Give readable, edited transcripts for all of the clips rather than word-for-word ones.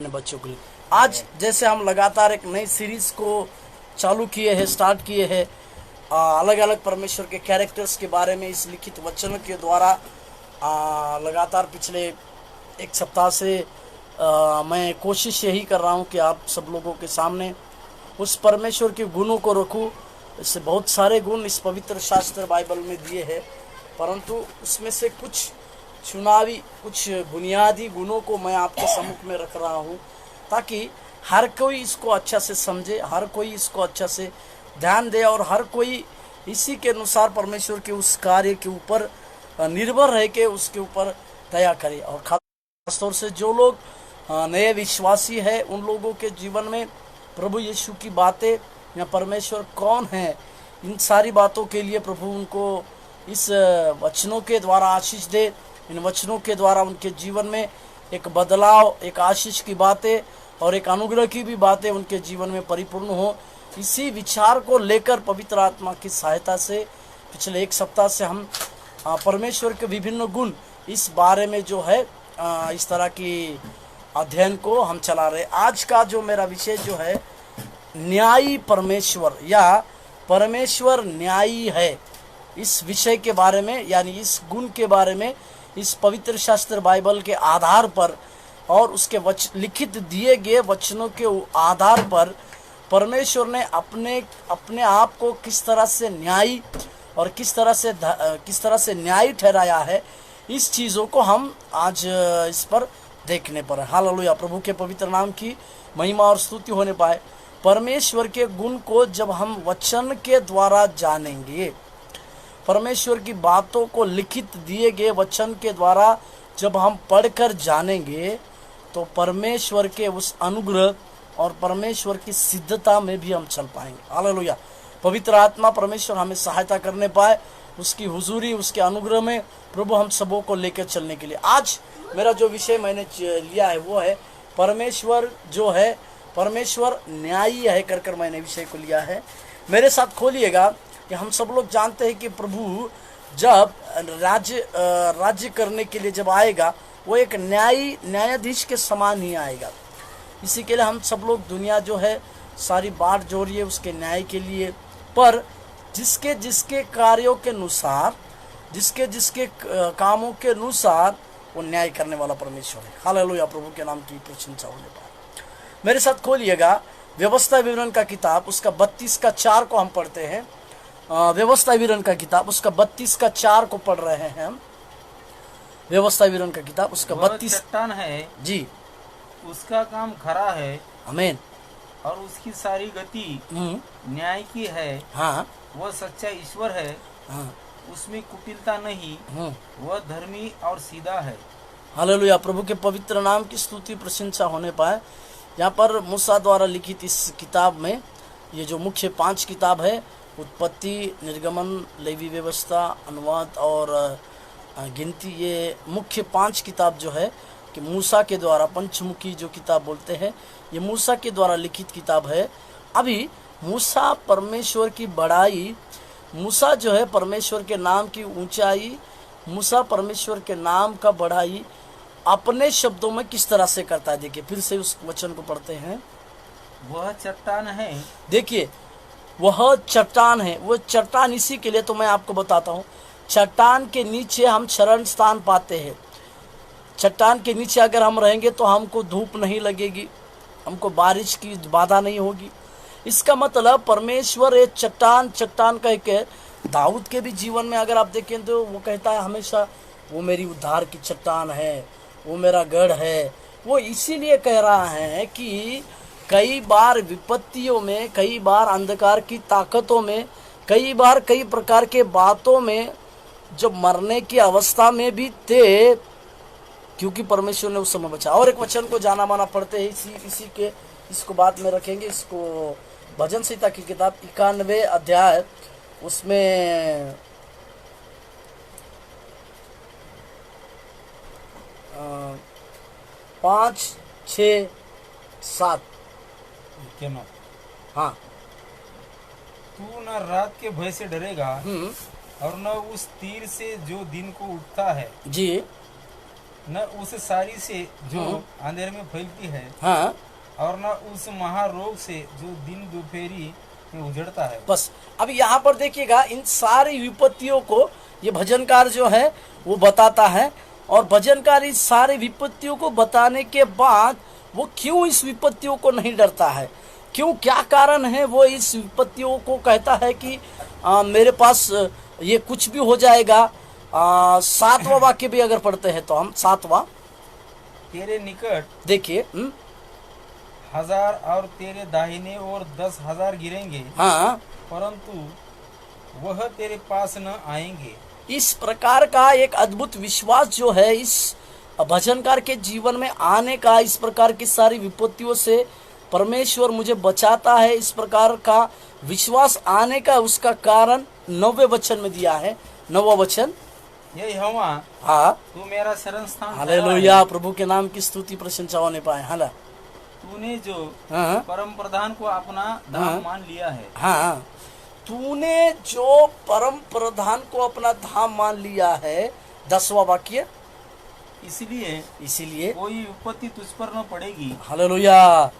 अपने बच्चों के लिए। आज जैसे हम लगातार एक नई सीरीज को चालू किए हैं, स्टार्ट किए हैं, अलग अलग परमेश्वर के कैरेक्टर्स के बारे में इस लिखित वचन के द्वारा लगातार पिछले एक सप्ताह से मैं कोशिश यही कर रहा हूं कि आप सब लोगों के सामने उस परमेश्वर के गुणों को रखूं। इससे बहुत सारे गुण इस पवित्र शास्त्र बाइबल में दिए हैं, परंतु उसमें से कुछ चुनावी, कुछ बुनियादी गुणों को मैं आपके सम्मुख में रख रहा हूं, ताकि हर कोई इसको अच्छा से समझे, हर कोई इसको अच्छा से ध्यान दे और हर कोई इसी के अनुसार परमेश्वर के उस कार्य के ऊपर निर्भर रह के उसके ऊपर दया करे। और खास तौर से जो लोग नए विश्वासी है, उन लोगों के जीवन में प्रभु यीशु की बातें या परमेश्वर कौन है, इन सारी बातों के लिए प्रभु उनको इस वचनों के द्वारा आशीष दे। इन वचनों के द्वारा उनके जीवन में एक बदलाव, एक आशीष की बातें और एक अनुग्रह की भी बातें उनके जीवन में परिपूर्ण हो। इसी विचार को लेकर पवित्र आत्मा की सहायता से पिछले एक सप्ताह से हम परमेश्वर के विभिन्न गुण इस बारे में जो है इस तरह की अध्ययन को हम चला रहे। आज का जो मेरा विषय जो है न्यायी परमेश्वर या परमेश्वर न्यायी है, इस विषय के बारे में, यानी इस गुण के बारे में इस पवित्र शास्त्र बाइबल के आधार पर और उसके लिखित दिए गए वचनों के आधार पर परमेश्वर ने अपने आप को किस तरह से न्यायी और किस तरह से न्यायी ठहराया है, इस चीज़ों को हम आज इस पर देखने पर है। हालेलुया, प्रभु के पवित्र नाम की महिमा और स्तुति होने पाए। परमेश्वर के गुण को जब हम वचन के द्वारा जानेंगे, परमेश्वर की बातों को लिखित दिए गए वचन के द्वारा जब हम पढ़कर जानेंगे, तो परमेश्वर के उस अनुग्रह और परमेश्वर की सिद्धता में भी हम चल पाएंगे। हालेलुया, पवित्र आत्मा परमेश्वर हमें सहायता करने पाए, उसकी हुजूरी, उसके अनुग्रह में प्रभु हम सबों को लेकर चलने के लिए। आज मेरा जो विषय मैंने लिया है वो है परमेश्वर जो है, परमेश्वर न्यायी है कर मैंने विषय को लिया है। मेरे साथ खोलिएगा कि हम सब लोग जानते हैं कि प्रभु जब राज्य करने के लिए जब आएगा, वो एक न्यायाधीश के समान ही आएगा। इसी के लिए हम सब लोग, दुनिया जो है सारी बाट जोड़ रही है उसके न्याय के लिए, पर जिसके जिसके कार्यों के अनुसार, जिसके जिसके कामों के अनुसार वो न्याय करने वाला परमेश्वर है। हालेलुया, प्रभु के नाम की प्रशंसा होने पाए। मेरे साथ खोलिएगा व्यवस्था विवरण का किताब, उसका 32:4 को हम पढ़ते हैं। व्यवस्था विवरण का किताब उसका 32:4 को पढ़ रहे हैं हम। व्यवस्था विवरण का किताब उसका 32 चट्टान है जी, उसका काम खरा है, आमीन, और उसकी सारी गति न्याय की है। हाँ, वह सच्चा ईश्वर है, हाँ, उसमें कुटिलता नहीं, वह धर्मी और सीधा है। हालेलुया, प्रभु के पवित्र नाम की स्तुति प्रशंसा होने पाए। यहाँ पर मूसा द्वारा लिखित इस किताब में, ये जो मुख्य 5 किताब है, उत्पत्ति, निर्गमन, लेवी व्यवस्था, अनुवाद और गिनती, ये मुख्य 5 किताब जो है कि मूसा के द्वारा, पंचमुखी जो किताब बोलते हैं, ये मूसा के द्वारा लिखित किताब है। अभी मूसा परमेश्वर की बड़ाई, मूसा जो है परमेश्वर के नाम की ऊंचाई, मूसा परमेश्वर के नाम का बढ़ाई अपने शब्दों में किस तरह से करता है। देखिए, फिर से उस वचन को पढ़ते हैं। वह चट्टान है, देखिए, वह चट्टान है। वो चट्टान इसी के लिए तो मैं आपको बताता हूँ, चट्टान के नीचे हम शरण स्थान पाते हैं। चट्टान के नीचे अगर हम रहेंगे तो हमको धूप नहीं लगेगी, हमको बारिश की बाधा नहीं होगी। इसका मतलब परमेश्वर एक चट्टान कह के, दाऊद के भी जीवन में अगर आप देखें तो वो कहता है हमेशा, वो मेरी उद्धार की चट्टान है, वो मेरा गढ़ है। वो इसीलिए कह रहा है कि कई बार विपत्तियों में, कई बार अंधकार की ताकतों में, कई बार कई प्रकार के बातों में जब मरने की अवस्था में भी थे, क्योंकि परमेश्वर ने उस समय बचा। और एक वचन को जाना माना पढ़ते हैं, इसी के इसको बाद में रखेंगे। इसको भजन संहिता की किताब 91 अध्याय, उसमें 5, 6, 7 हाँ, तू न रात के भय से डरेगा और न उस तीर से जो दिन को उठता है जी, न उस सारी से जो अंधेरे में फैलती है, हाँ, और न उस महारोग से जो दिन दोपहरी में उजड़ता है। बस अब यहाँ पर देखिएगा, इन सारी विपत्तियों को ये भजनकार जो है वो बताता है, और भजनकार इस सारी विपत्तियों को बताने के बाद वो क्यों इस विपत्तियों को नहीं डरता है, क्यों, क्या कारण है वो इस विपत्तियों को कहता है कि मेरे पास ये कुछ भी हो जाएगा। 7वां वाक्य भी अगर पढ़ते हैं तो हम 7वां, तेरे निकट देखिए, 1000 और तेरे दाहिने और 10,000 गिरेंगे, हाँ, परंतु वह तेरे पास न आएंगे। इस प्रकार का एक अद्भुत विश्वास जो है इस भजनकार के जीवन में आने का, इस प्रकार की सारी विपत्तियों से परमेश्वर मुझे बचाता है, इस प्रकार का विश्वास आने का उसका कारण 9वें वचन में दिया है। 9वां वचन, ये यहोवा, हाँ, तू मेरा शरण स्थान हालेलुया, प्रभु के नाम की स्तुति प्रशंसा होने पाए। हाला, तूने जो हाँ, परम प्रधान को अपना धाम मान लिया है। हाँ, तूने जो परम प्रधान को अपना धाम मान लिया है। 10वां वाक्य, इसीलिए कोई विपत्ति तुझ पर न पड़ेगी, हालेलुया,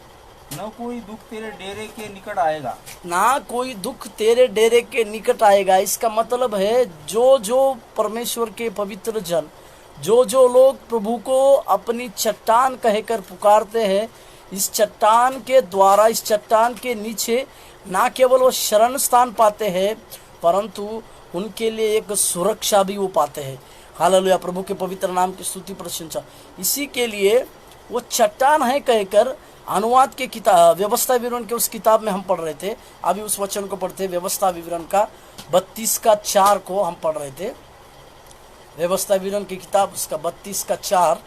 न कोई दुख तेरे डेरे के निकट आएगा, ना कोई दुख तेरे डेरे के निकट आएगा। इसका मतलब है जो जो परमेश्वर के पवित्र जन, जो जो लोग प्रभु को अपनी चट्टान कहकर पुकारते हैं, इस चट्टान के द्वारा, इस चट्टान के नीचे ना केवल वो शरण स्थान पाते हैं, परंतु उनके लिए एक सुरक्षा भी वो पाते हैं। हालेलुया, प्रभु के पवित्र नाम की स्तुति प्रशंसा। इसी के लिए वो चट्टान है कहकर अनुवाद के किताब, व्यवस्था विवरण के उस किताब में हम पढ़ रहे थे, अभी उस वचन को पढ़ते, व्यवस्था विवरण का 32:4 को हम पढ़ रहे थे। व्यवस्था विवरण की किताब उसका 32:4,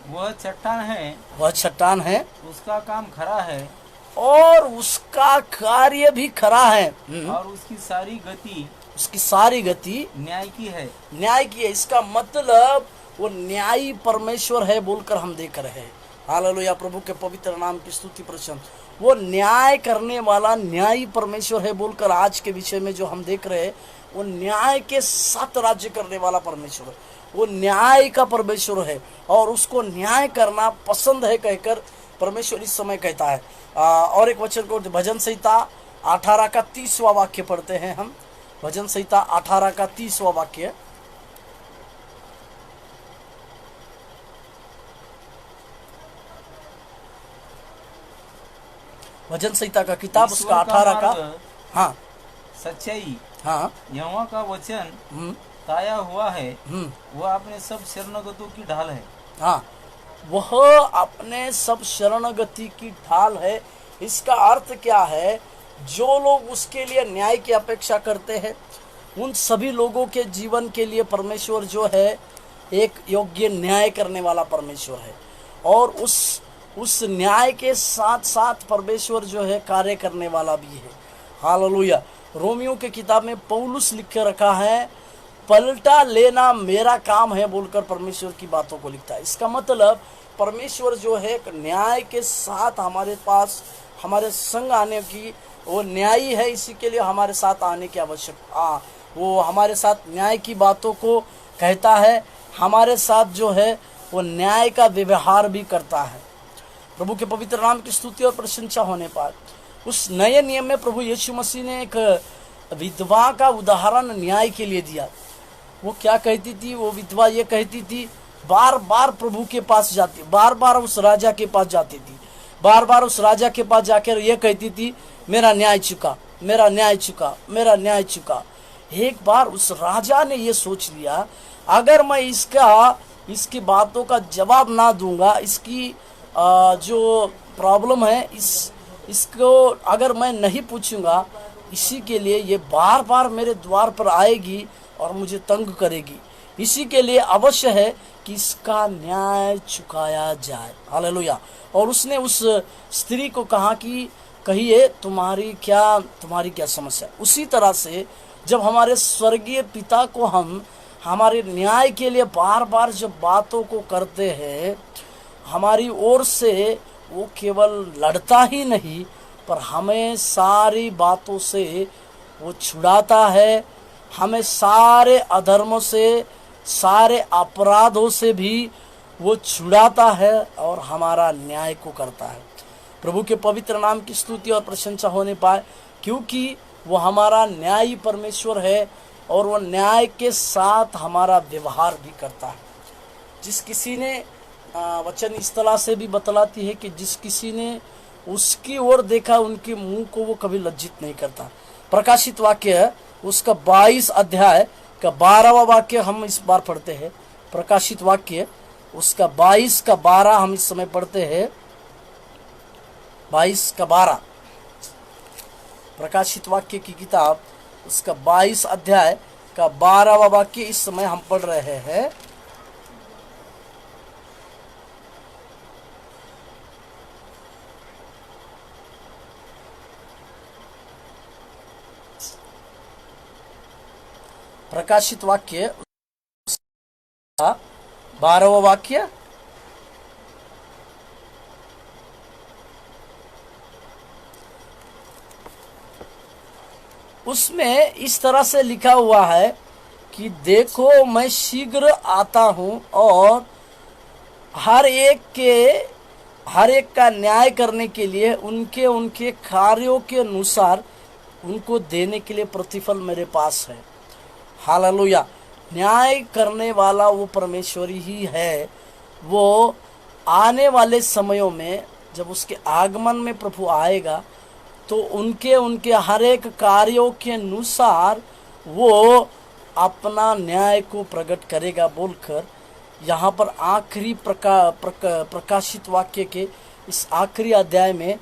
वह चट्टान है, वह चट्टान है, उसका काम खरा है और उसका कार्य भी खरा है, और उसकी सारी गति, उसकी सारी गति न्याय की है। न्याय की है। इसका मतलब वो न्यायी परमेश्वर है बोलकर हम देख रहे हैं। हालेलुया, प्रभु के पवित्र नाम की स्तुति प्रशंसा। वो न्याय करने वाला न्यायी परमेश्वर है बोलकर आज के विषय में जो हम देख रहे हैं, वो न्याय के साथ राज्य करने वाला परमेश्वर है, वो न्याय का परमेश्वर है, और उसको न्याय करना पसंद है कहकर परमेश्वर इस समय कहता है। और एक वचन को भजन संहिता 18 का 30वां वाक्य पढ़ते हैं हम। भजन संहिता 18 का 30वां वाक्य, भजन संहिता का किताब उसका 18 का, हाँ, सच्चाई, हाँ, यहोवा का वचन ताया हुआ है, वह अपने सब शरणगतों की ढाल है। हाँ, वह अपने सब शरणगति की ढाल है। इसका अर्थ क्या है? जो लोग उसके लिए न्याय की अपेक्षा करते हैं, उन सभी लोगों के जीवन के लिए परमेश्वर जो है एक योग्य न्याय करने वाला परमेश्वर है, और उस न्याय के साथ साथ परमेश्वर जो है कार्य करने वाला भी है। हालेलुया। रोमियो के किताब में पौलुस लिख के रखा है, पलटा लेना मेरा काम है बोलकर परमेश्वर की बातों को लिखता है। इसका मतलब परमेश्वर जो है न्याय के साथ हमारे पास, हमारे संग आने की, वो न्यायी है, इसी के लिए हमारे साथ आने की आवश्यकता, वो हमारे साथ न्याय की बातों को कहता है, हमारे साथ जो है वो न्याय का व्यवहार भी करता है। प्रभु के पवित्र नाम की स्तुति और प्रशंसा होने पर उस नए नियम में प्रभु यीशु मसीह ने एक विधवा का उदाहरण न्याय के लिए दिया। वो क्या कहती थी? वो विधवा ये कहती थी, बार बार प्रभु के पास जाती, बार बार उस राजा के पास जाती थी, बार बार उस राजा के पास जाकर ये कहती थी, मेरा न्याय चुका, मेरा न्याय चुका, मेरा न्याय चुका। एक बार उस राजा ने ये सोच लिया, अगर मैं इसकी बातों का जवाब ना दूंगा, इसकी जो प्रॉब्लम है इसको अगर मैं नहीं पूछूंगा, इसी के लिए ये बार बार मेरे द्वार पर आएगी और मुझे तंग करेगी। इसी के लिए अवश्य है कि इसका न्याय चुकाया जाए। हालेलुया। और उसने उस स्त्री को कहा कि कहिए तुम्हारी क्या समस्या। उसी तरह से जब हमारे स्वर्गीय पिता को हम हमारे न्याय के लिए बार बार जब बातों को करते हैं, हमारी ओर से वो केवल लड़ता ही नहीं, पर हमें सारी बातों से वो छुड़ाता है, हमें सारे अधर्मों से सारे अपराधों से भी वो छुड़ाता है और हमारा न्याय को करता है। प्रभु के पवित्र नाम की स्तुति और प्रशंसा होने पाए, क्योंकि वो हमारा न्यायी परमेश्वर है और वो न्याय के साथ हमारा व्यवहार भी करता है। जिस किसी ने वचन इस तरह से भी बतलाती है कि जिस किसी ने उसकी ओर देखा उनके मुंह को वो कभी लज्जित नहीं करता। प्रकाशित वाक्य है उसका 22 अध्याय का 12वां वाक्य हम इस बार पढ़ते हैं। प्रकाशित वाक्य उसका 22 का 12 हम इस समय पढ़ते हैं। 22 का 12 प्रकाशित वाक्य की किताब उसका 22 अध्याय का 12वां वाक्य इस समय हम पढ़ रहे हैं। प्रकाशित वाक्य 12वां वाक्य उसमें इस तरह से लिखा हुआ है कि देखो मैं शीघ्र आता हूँ और हर एक का न्याय करने के लिए उनके उनके कार्यों के अनुसार उनको देने के लिए प्रतिफल मेरे पास है। हालेलुया। न्याय करने वाला वो परमेश्वर ही है। वो आने वाले समयों में जब उसके आगमन में प्रभु आएगा तो उनके उनके हर एक कार्यों के अनुसार वो अपना न्याय को प्रकट करेगा बोलकर यहाँ पर आखिरी प्रकाशित वाक्य के इस आखिरी अध्याय में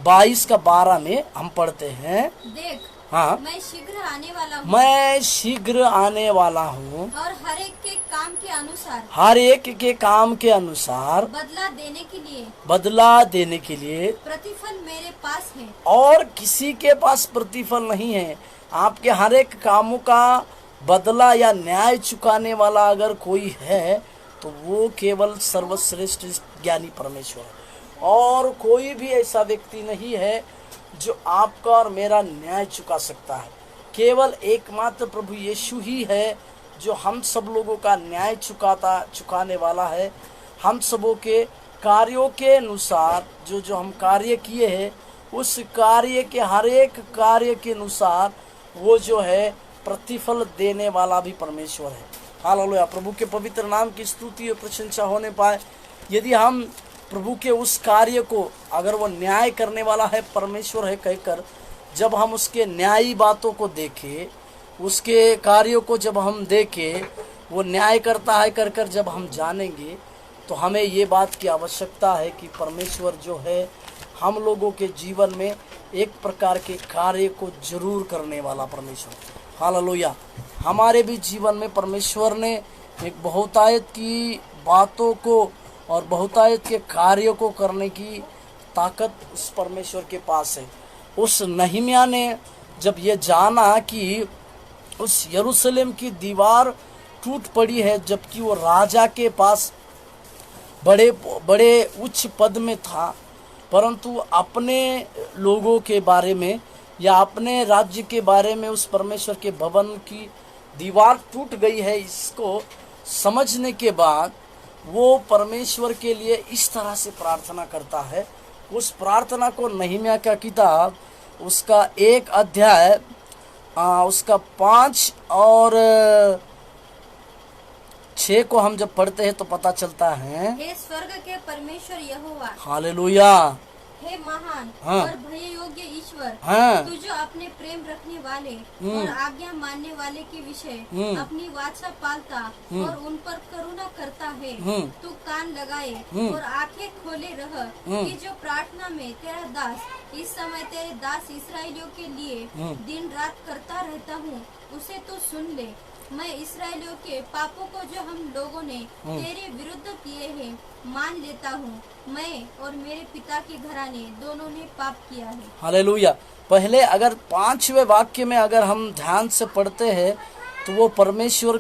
22 का 12 में हम पढ़ते हैं। देख, हाँ, मैं शीघ्र आने वाला हूँ। मैं शीघ्र आने वाला हूँ और हर एक के काम के अनुसार बदला देने के लिए प्रतिफल मेरे पास है। और किसी के पास प्रतिफल नहीं है। आपके हर एक कामों का बदला या न्याय चुकाने वाला अगर कोई है तो वो केवल सर्वश्रेष्ठ ज्ञानी परमेश्वर है, और कोई भी ऐसा व्यक्ति नहीं है जो आपका और मेरा न्याय चुका सकता है। केवल एकमात्र प्रभु यीशु ही है जो हम सब लोगों का न्याय चुकाने वाला है। हम सबों के कार्यों के अनुसार जो हम कार्य किए हैं उस कार्य के हर एक कार्य के अनुसार वो जो है प्रतिफल देने वाला भी परमेश्वर है। हालेलुया। प्रभु के पवित्र नाम की स्तुति और प्रशंसा होने पाए। यदि हम प्रभु के उस कार्य को, अगर वो न्याय करने वाला है, परमेश्वर है कहकर, जब हम उसके न्यायी बातों को देखें, उसके कार्यों को जब हम देखें, वो न्याय करता है कर जब हम जानेंगे तो हमें ये बात की आवश्यकता है कि परमेश्वर जो है हम लोगों के जीवन में एक प्रकार के कार्य को जरूर करने वाला परमेश्वर। हालेलुया। हमारे भी जीवन में परमेश्वर ने एक बहुतायत की बातों को और बहुतायत के कार्यों को करने की ताकत उस परमेश्वर के पास है। उस नहम्याह ने जब ये जाना कि उस यरूशलेम की दीवार टूट पड़ी है, जबकि वो राजा के पास बड़े बड़े उच्च पद में था, परंतु अपने लोगों के बारे में या अपने राज्य के बारे में उस परमेश्वर के भवन की दीवार टूट गई है, इसको समझने के बाद वो परमेश्वर के लिए इस तरह से प्रार्थना करता है। उस प्रार्थना को नहम्याह का किताब उसका 1 अध्याय उसका 5 और 6 को हम जब पढ़ते हैं तो पता चलता है। हे स्वर्ग के परमेश्वर यहोवा, हालेलुया, हे महान हाँ, और भय योग्य ईश्वर, हाँ, तू जो अपने प्रेम रखने वाले और आज्ञा मानने वाले के विषय अपनी वाचा पालता और उन पर करुणा करता है, तू कान लगाए और आंखें खोले रह कि जो प्रार्थना में तेरा दास इस समय तेरे दास इसराइलियों के लिए दिन रात करता रहता हूँ, उसे तू सुन ले। मैं इसराइलियों के पापों को जो हम लोगों ने तेरे विरुद्ध किए हैं मान लेता हूँ। मैं और मेरे पिता के घराने दोनों ने पाप किया है। हालेलुया। पहले अगर 5वें वाक्य में अगर हम ध्यान से पढ़ते हैं तो वो परमेश्वर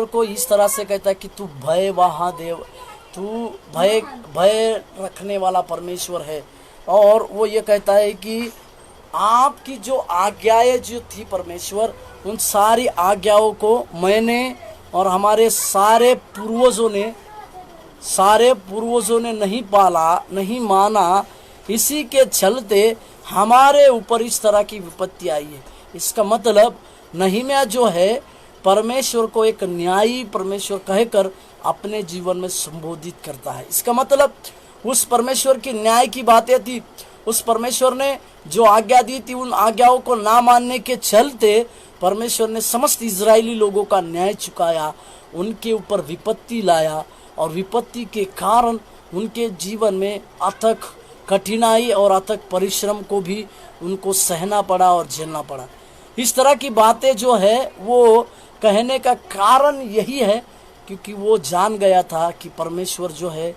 को इस तरह से कहता है कि तू भय वहा देव, तू भय रखने वाला परमेश्वर है। और वो ये कहता है कि आपकी जो आज्ञाएं जो थी परमेश्वर, उन सारी आज्ञाओं को मैंने और हमारे सारे पूर्वजों ने नहीं पाला, नहीं माना, इसी के चलते हमारे ऊपर इस तरह की विपत्ति आई है। इसका मतलब नहीमिया जो है परमेश्वर को एक न्यायी परमेश्वर कहकर अपने जीवन में संबोधित करता है। इसका मतलब उस परमेश्वर की न्याय की बातें थी, उस परमेश्वर ने जो आज्ञा दी थी उन आज्ञाओं को ना मानने के चलते परमेश्वर ने समस्त इजरायली लोगों का न्याय चुकाया, उनके ऊपर विपत्ति लाया और विपत्ति के कारण उनके जीवन में अथक कठिनाई और अथक परिश्रम को भी उनको सहना पड़ा और झेलना पड़ा। इस तरह की बातें जो है वो कहने का कारण यही है क्योंकि वो जान गया था कि परमेश्वर जो है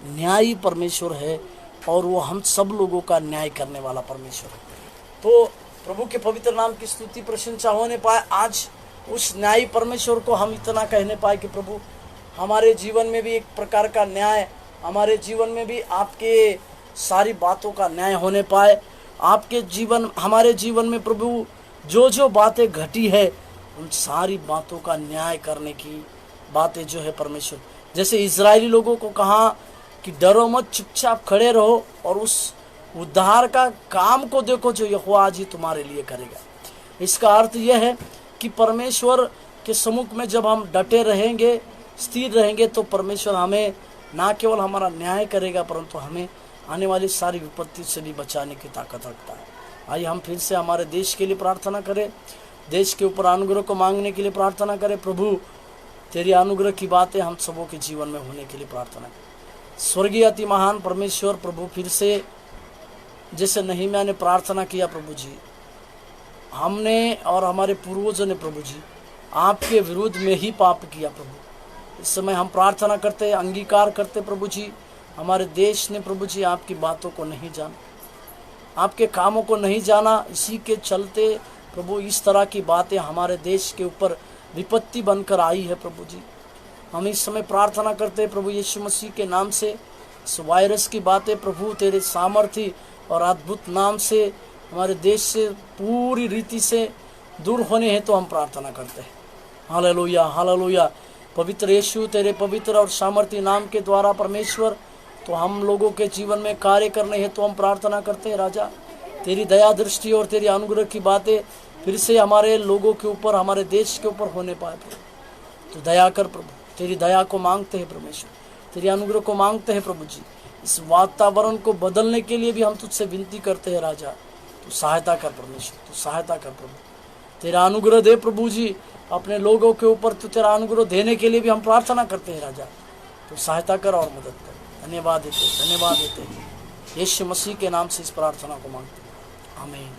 न्यायी परमेश्वर है और वो हम सब लोगों का न्याय करने वाला परमेश्वर है। तो प्रभु के पवित्र नाम की स्तुति प्रशंसा होने पाए। आज उस न्यायी परमेश्वर को हम इतना कहने पाए कि प्रभु हमारे जीवन में भी एक प्रकार का न्याय, हमारे जीवन में भी आपके सारी बातों का न्याय होने पाए। आपके जीवन, हमारे जीवन में प्रभु जो जो बातें घटी है उन सारी बातों का न्याय करने की बातें जो है परमेश्वर, जैसे इजरायली लोगों को कहा कि डरो मत, चुपचाप खड़े रहो और उस उद्धार का काम को देखो जो यहोवा आज ही तुम्हारे लिए करेगा। इसका अर्थ यह है कि परमेश्वर के सम्मुख में जब हम डटे रहेंगे, स्थिर रहेंगे, तो परमेश्वर हमें ना केवल हमारा न्याय करेगा परंतु हमें आने वाली सारी विपत्ति से भी बचाने की ताकत रखता है। आइए हम फिर से हमारे देश के लिए प्रार्थना करें, देश के ऊपर अनुग्रह को मांगने के लिए प्रार्थना करें। प्रभु तेरी अनुग्रह की बातें हम सबों के जीवन में होने के लिए प्रार्थना करें। स्वर्गीय अति महान परमेश्वर प्रभु, फिर से जैसे नहीमिया ने प्रार्थना किया प्रभु जी, हमने और हमारे पूर्वजों ने प्रभु जी आपके विरुद्ध में ही पाप किया प्रभु। इस समय हम प्रार्थना करते, अंगीकार करते प्रभु जी, हमारे देश ने प्रभु जी आपकी बातों को नहीं जाना, आपके कामों को नहीं जाना, इसी के चलते प्रभु इस तरह की बातें हमारे देश के ऊपर विपत्ति बनकर आई है प्रभु जी। हम इस समय प्रार्थना करते प्रभु यीशु मसीह के नाम से इस वायरस की बातें प्रभु तेरे सामर्थ्य और अद्भुत नाम से हमारे देश से पूरी रीति से दूर होने हैं, तो हम प्रार्थना करते हैं। Hallelujah, hallelujah. पवित्र यीशु तेरे पवित्र और सामर्थ्य नाम के द्वारा परमेश्वर तो हम लोगों के जीवन में कार्य करने हैं, तो हम प्रार्थना करते हैं राजा, तेरी दया दृष्टि और तेरी अनुग्रह की बातें फिर से हमारे लोगों के ऊपर, हमारे देश के ऊपर होने पाए प्रभु। तो दया कर प्रभु, तेरी दया को मांगते हैं परमेश्वर, तेरी अनुग्रह को मांगते हैं प्रभु जी। इस वातावरण को बदलने के लिए भी हम तुझसे विनती करते हैं राजा, तू सहायता कर परमेश्वर, तू सहायता कर प्रभु, तेरा अनुग्रह दे प्रभु जी अपने लोगों के ऊपर, तू तेरा अनुग्रह देने के लिए भी हम प्रार्थना करते हैं राजा, तू सहायता कर और मदद कर। धन्यवाद देते हैं यीशु मसीह के नाम से इस प्रार्थना को मांगते हैं, आमीन।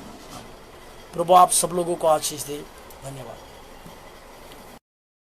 प्रभु आप सब लोगों को आशीष दे। धन्यवाद।